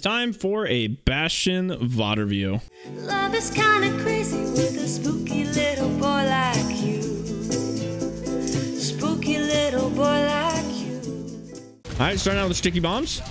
time for a Bastion VOD review. Love is kind of crazy with a spooky little boy like you. Spooky little boy like you. All right, starting out with sticky bombs.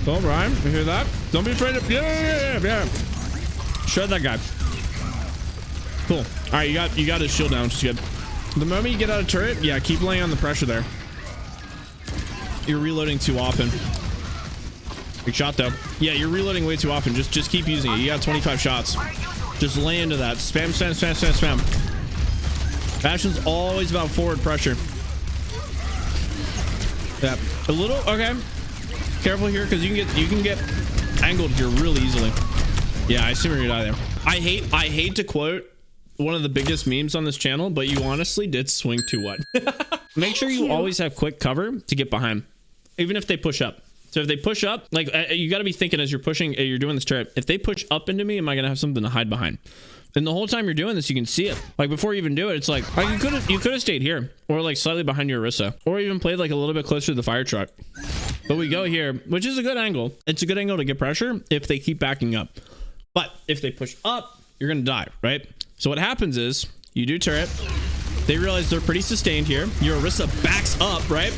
Oh, Brian, you hear that? Don't be afraid of... Yeah. Shred that guy. Cool. All right, you got his shield down, which is good. The moment you get out of turret, yeah, keep laying on the pressure there. You're reloading too often. Big shot though. Yeah, you're reloading way too often. Just keep using it. You got 25 shots. Just lay into that. Spam. Bastion's always about forward pressure. Yeah, a little. Okay. Careful here, because you can get angled here really easily. Yeah, I see where you die there. I hate to quote one of the biggest memes on this channel, but you honestly did swing to what? Make sure you always have quick cover to get behind, even if they push up. So if they push up, like you got to be thinking as you're pushing, you're doing this turret. If they push up into me, am I gonna have something to hide behind? And the whole time you're doing this, you can see it. Like before you even do it, it's like you could have stayed here, or like slightly behind your Orisa, or even played like a little bit closer to the fire truck. But we go here, which is a good angle. It's a good angle to get pressure if they keep backing up. But if they push up, you're gonna die, right? So what happens is you do turret. They realize they're pretty sustained here. Your Orisa backs up, right?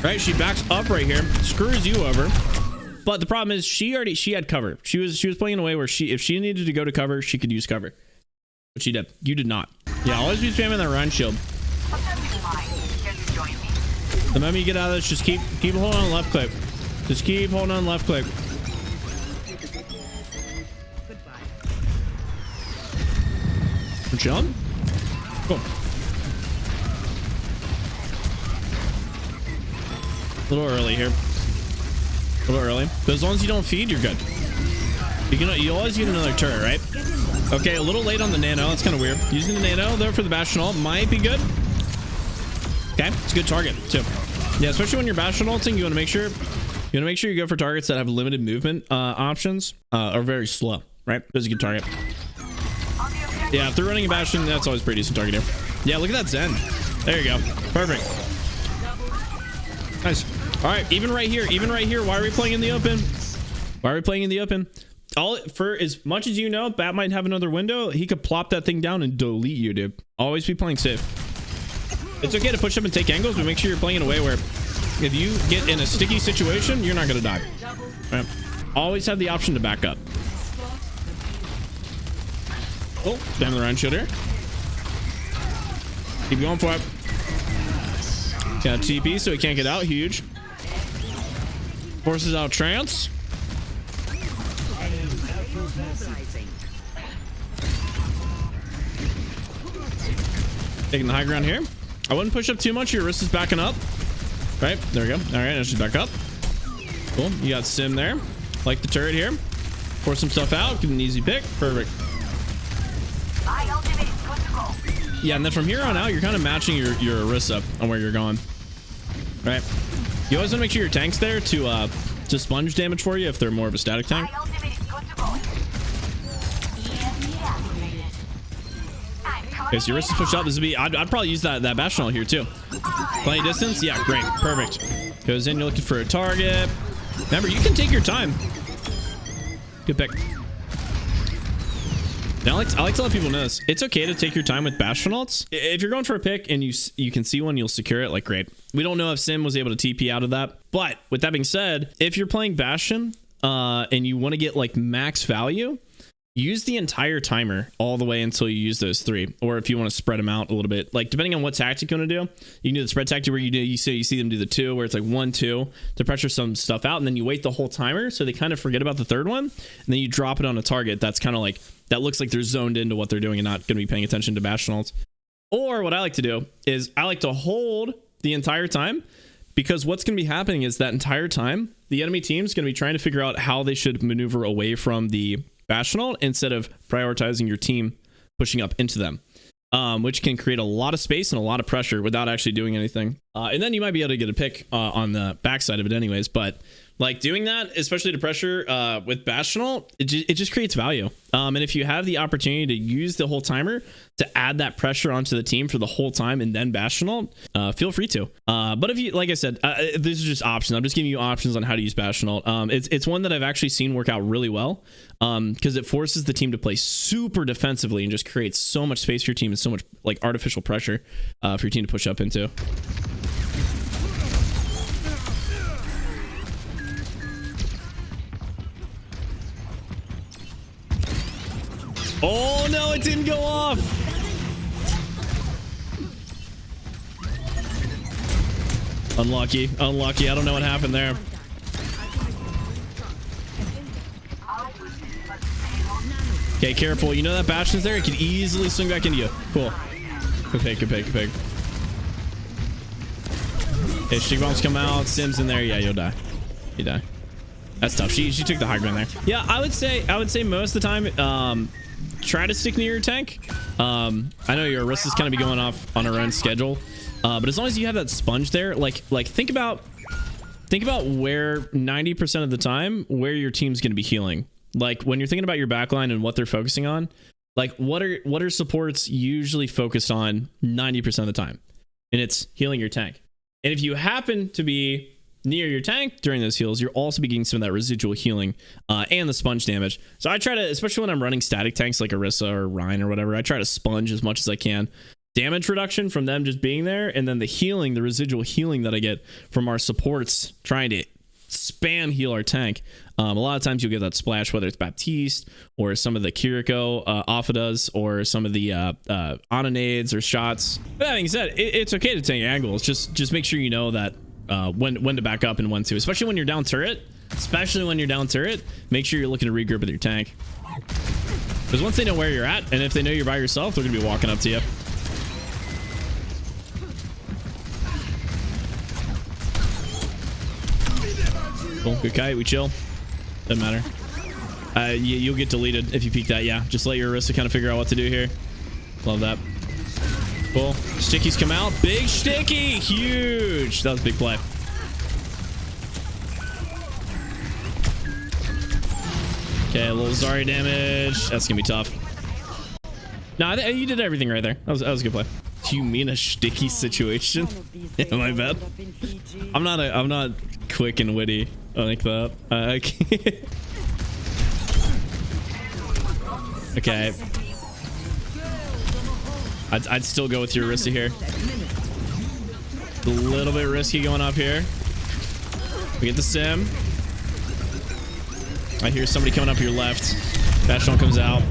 Right, she backs up right here, screws you over. But the problem is she had cover. She was playing in a way where if she needed to go to cover, she could use cover. But she did. You did not. Yeah, always be spamming that Ryan shield. The moment you get out of this, just keep holding on left click. Just keep holding on left click. We're chilling. Cool. A little early here. A little early. But as long as you don't feed, you're good. You always get another turret, right? Okay, a little late on the nano. That's kind of weird. Using the nano there for the Bastion ult might be good. Okay, it's a good target too. Yeah, especially when you're Bastion ulting, you want to make sure you go for targets that have limited movement options or very slow, right? That's a good target. Yeah, if they're running a Bastion, that's always pretty decent target here. Yeah, look at that Zen. There you go. Perfect. Nice. All right, even right here. Why are we playing in the open? For as much as you know, Bat might have another window. He could plop that thing down and delete you, dude. Always be playing safe. It's okay to push up and take angles, but make sure you're playing in a way where if you get in a sticky situation, you're not going to die. All right. Always have the option to back up. Oh, damn the Ryan shield here. Keep going for it. Got a TP, so he can't get out. Huge. Forces out trance. Taking the high ground here. I wouldn't push up too much. Your wrist is backing up. Right, there we go. All right, now she's back up. Cool. You got Sim there. Like the turret here. Force some stuff out. Give an easy pick. Perfect. Yeah, and then from here on out, you're kind of matching your Orisa on where you're going. Right. You always want to make sure your tank's there to sponge damage for you if they're more of a static tank. Okay, so your Orisa's pushed out. This would be. I'd probably use that Bastion ult here too. Plenty distance. Yeah, great, perfect. Goes in. You're looking for a target. Remember, you can take your time. Good pick. Now, I like to let people know this. It's okay to take your time with Bastion ults. If you're going for a pick and you can see one, you'll secure it, like great. We don't know if Sim was able to TP out of that. But with that being said, if you're playing Bastion and you want to get like max value, use the entire timer all the way until you use those three. Or if you want to spread them out a little bit, like depending on what tactic you want to do, you can do the spread tactic where you see them do the 2, where it's like 1, 2 to pressure some stuff out, and then you wait the whole timer so they kind of forget about the third one, and then you drop it on a target that's kind of like, that looks like they're zoned into what they're doing and not going to be paying attention to Bastion ults. Or what I like to do is I like to hold the entire time, because what's going to be happening is that entire time the enemy team is going to be trying to figure out how they should maneuver away from the Bastion ult instead of prioritizing your team pushing up into them, which can create a lot of space and a lot of pressure without actually doing anything. And then you might be able to get a pick on the backside of it anyways. But like doing that, especially to pressure with Bastion, it just creates value. And if you have the opportunity to use the whole timer to add that pressure onto the team for the whole time and then Bastion, feel free to. But if you, like I said, these are just options. I'm just giving you options on how to use Bastion. It's one that I've actually seen work out really well because it forces the team to play super defensively and just creates so much space for your team and so much like artificial pressure for your team to push up into. Oh no, it didn't go off. Unlucky. I don't know what happened there. Okay, careful. You know that Bastion's there? It could easily swing back into you. Cool. Good pick. Hey, stick bombs come out. Sim's in there. Yeah, you'll die. You die. That's tough. She took the high ground there. Yeah, I would say most of the time, try to stick near your tank. I know your wrist is kind of be going off on her own schedule, but as long as you have that sponge there, like think about where 90% of the time where your team's going to be healing. Like when you're thinking about your backline and what they're focusing on, like what are supports usually focused on 90% of the time? And it's healing your tank. And if you happen to be near your tank during those heals, you're also be getting some of that residual healing and the sponge damage. So I try to, especially when I'm running static tanks like Orisa or Ryan or whatever, I try to sponge as much as I can. Damage reduction from them just being there, and then the healing, the residual healing that I get from our supports trying to spam heal our tank. A lot of times you'll get that splash, whether it's Baptiste or some of the Kiriko Alpha does, or some of the Ononades or shots. But that being said, it's okay to take angles. Just make sure you know that when to back up and when to, especially when you're down turret. Make sure you're looking to regroup with your tank, because once they know where you're at, and if they know you're by yourself, they're gonna be walking up to you. Cool, good kite. We chill. Doesn't matter. You'll get deleted if you peek that. Yeah, just let your Orisa kind of figure out what to do here. Love that. Cool. Stickies come out. Big sticky. Huge. That was a big play. Okay, a little Zarya damage. That's gonna be tough. No, you did everything right there. That was a good play. Do you mean a sticky situation? Yeah, my bad. I'm not quick and witty like that. Okay. Okay. I'd still go with your Orisa here. A little bit risky going up here. We get the sim. I hear somebody coming up your left. Bastion comes out.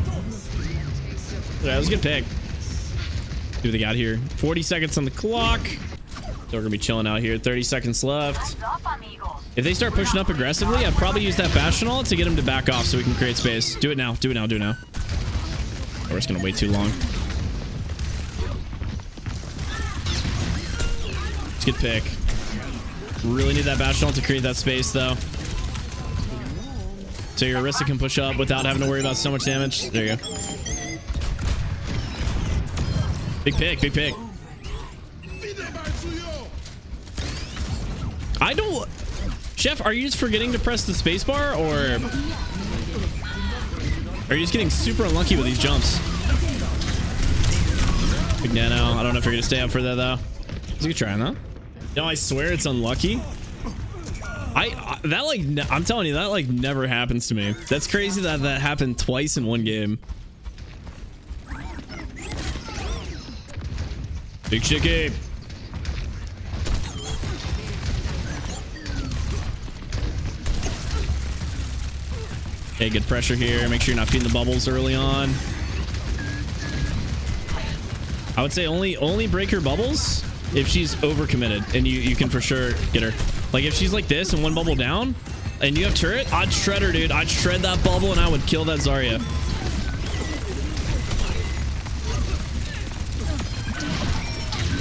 Yeah, that was a good pick. See what they got here. 40 seconds on the clock. So we're gonna be chilling out here. 30 seconds left. If they start pushing up aggressively, I'd probably use that Bastion ult to get them to back off so we can create space. Do it now. Do it now. Do it now. Or it's gonna wait too long. It's a good pick. Really need that Bastion ult to create that space though, so your Orisa can push up without having to worry about so much damage. There you go. Big pick, big pick. I don't... Chef, are you just forgetting to press the spacebar, or are you just getting super unlucky with these jumps? Big nano. I don't know if you're gonna stay up for that though. It's a good try, huh? No, I swear it's unlucky. I'm telling you, that like never happens to me. That's crazy that happened twice in one game. Big chicky. Okay, good pressure here. Make sure you're not feeding the bubbles early on. I would say only break her bubbles if she's overcommitted, and you can for sure get her. Like if she's like this and one bubble down and you have turret, I'd shred her, dude. I'd shred that bubble and I would kill that Zarya.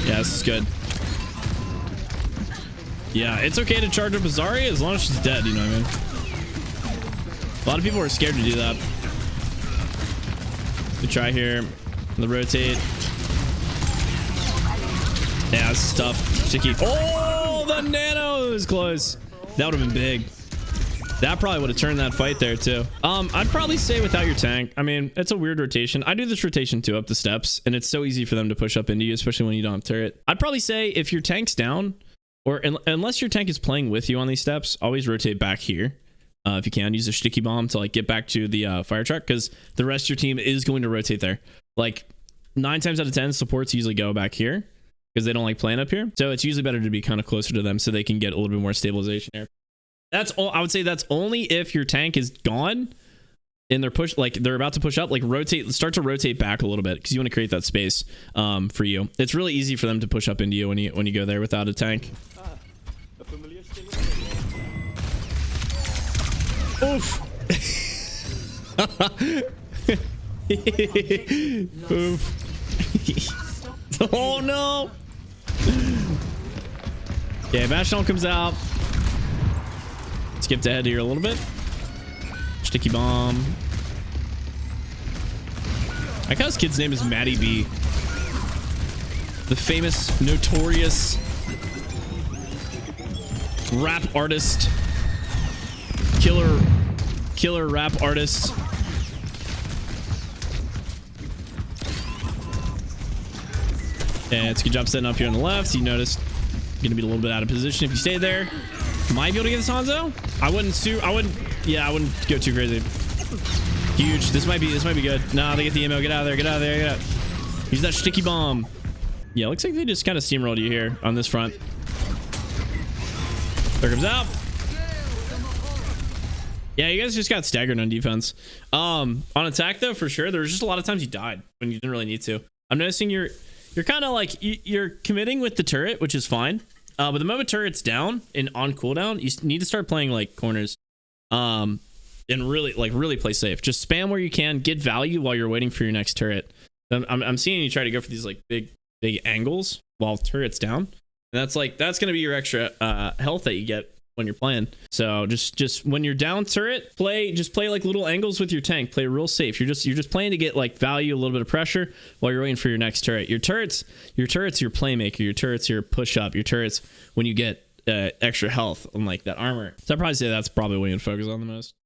Yeah, this is good. Yeah, it's okay to charge up a Zarya as long as she's dead, you know what I mean? A lot of people are scared to do that. Good try here. The rotate. Yeah, this is tough. Sticky. Oh, the nano is close. That would have been big. That probably would have turned that fight there too. I'd probably say without your tank. I mean, it's a weird rotation. I do this rotation too up the steps, and it's so easy for them to push up into you, especially when you don't have turret. I'd probably say if your tank's down, or unless your tank is playing with you on these steps, always rotate back here. If you can, use a sticky bomb to like get back to the fire truck, because the rest of your team is going to rotate there. Like 9 times out of 10, supports usually go back here because they don't like playing up here. So it's usually better to be kind of closer to them so they can get a little bit more stabilization here. That's all. I would say that's only if your tank is gone and they're about to push up, like start to rotate back a little bit, because you want to create that space for you. It's really easy for them to push up into you when you go there without a tank. Oof. Oof. Oh no. Okay, Bastion comes out. Skipped ahead here a little bit. Sticky bomb. I like how this kid's name is Matty B. The famous, notorious rap artist. Killer rap artist. And it's a good job setting up here on the left. So you notice you're gonna be a little bit out of position if you stay there. Might be able to get this Hanzo. I wouldn't go too crazy. Huge. This might be good. Nah, they get the ammo. Get out of there. Get out of there. Get out. Use that sticky bomb. Yeah, looks like they just kind of steamrolled you here on this front. There comes out. Yeah, you guys just got staggered on defense. On attack though, for sure, there was just a lot of times you died when you didn't really need to. I'm noticing you're kind of like you're committing with the turret, which is fine. But the moment turret's down and on cooldown, you need to start playing like corners. And really play safe. Just spam where you can, get value while you're waiting for your next turret. I'm seeing you try to go for these like big angles while turret's down. And that's gonna be your extra health that you get when you're playing. So just when you're down turret, play like little angles with your tank. Play real safe. You're just playing to get like value, a little bit of pressure while you're waiting for your next turret. Your turret's your playmaker. Your turret's your push up. Your turret's when you get extra health and like that armor. So I'd probably say that's probably what you'd focus on the most.